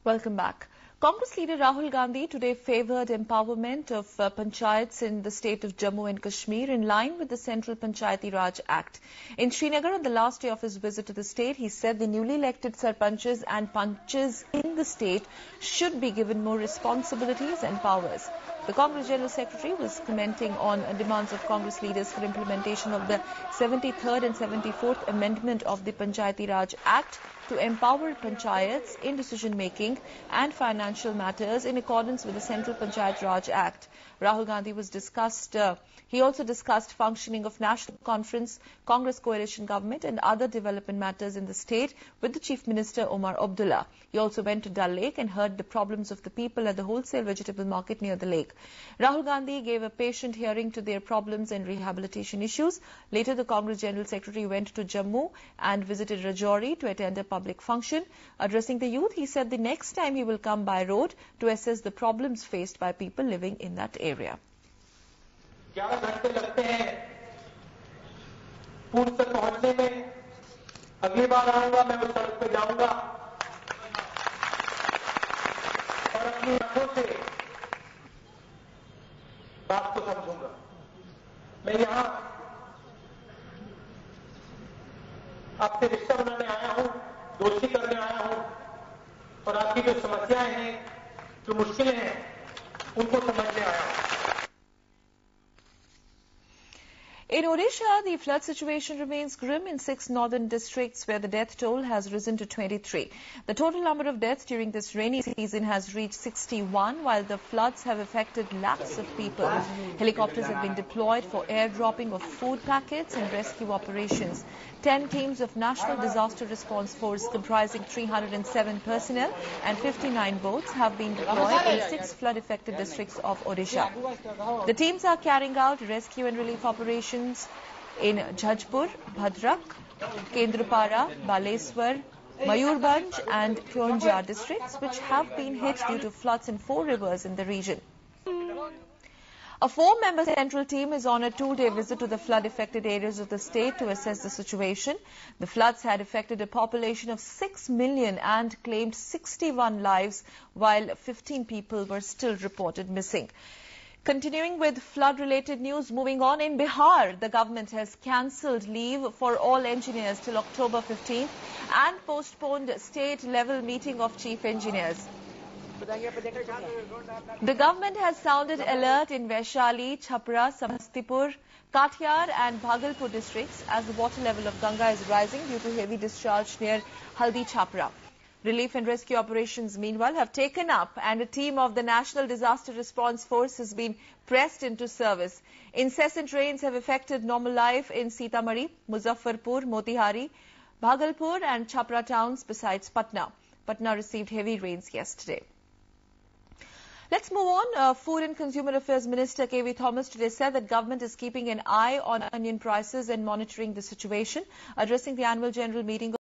Welcome back. Congress leader Rahul Gandhi today favoured empowerment of panchayats in the state of Jammu and Kashmir in line with the Central Panchayati Raj Act. In Srinagar, on the last day of his visit to the state, he said the newly elected sarpanches and panchs in the state should be given more responsibilities and powers. The Congress General Secretary was commenting on demands of Congress leaders for implementation of the 73rd and 74th Amendment of the Panchayati Raj Act to empower panchayats in decision-making and financial matters in accordance with the Central Panchayat Raj Act. Rahul Gandhi he also discussed functioning of National Conference, Congress coalition government and other development matters in the state with the Chief Minister Omar Abdullah. He also went to Dal Lake and heard the problems of the people at the wholesale vegetable market near the lake. Rahul Gandhi gave a patient hearing to their problems and rehabilitation issues. Later, the Congress General Secretary went to Jammu and visited Rajouri to attend a public function. Addressing the youth, he said the next time he will come by road to assess the problems faced by people living in that area. 11 घंटे लगते हैं पूर्व तक पहुंचने में। अगली बार आऊंगा मैं उस सड़क पे जाऊंगा और अपनी आंखों से बात को समझूंगा। मैं यहां आपसे रिश्ता बनाने आया हूं, दोस्ती करने आया हूं और आपकी जो समस्याएं हैं, जो मुश्किलें हैं, उनको समझने आया हूं। In Odisha, the flood situation remains grim in 6 northern districts where the death toll has risen to 23. The total number of deaths during this rainy season has reached 61, while the floods have affected lakhs of people. Helicopters have been deployed for airdropping of food packets and rescue operations. 10 teams of National Disaster Response Force comprising 307 personnel and 59 boats have been deployed in 6 flood-affected districts of Odisha. The teams are carrying out rescue and relief operations in Jajpur, Bhadrak, Kendrapara, Baleswar, Mayurbhanj and Pyonjar districts, which have been hit due to floods in 4 rivers in the region. A 4-member central team is on a 2-day visit to the flood-affected areas of the state to assess the situation. The floods had affected a population of 6 million and claimed 61 lives, while 15 people were still reported missing. Continuing with flood-related news, moving on, in Bihar, the government has cancelled leave for all engineers till October 15th and postponed state-level meeting of chief engineers. The government has sounded alert in Vaishali, Chhapra, Samastipur, Katiyar and Bhagalpur districts as the water level of Ganga is rising due to heavy discharge near Haldi Chhapra. Relief and rescue operations, meanwhile, have taken up and a team of the National Disaster Response Force has been pressed into service. Incessant rains have affected normal life in Sitamarhi, Muzaffarpur, Motihari, Bhagalpur and Chhapra towns besides Patna. Patna received heavy rains yesterday. Let's move on. Food and Consumer Affairs Minister K.V. Thomas today said that government is keeping an eye on onion prices and monitoring the situation. Addressing the annual general meeting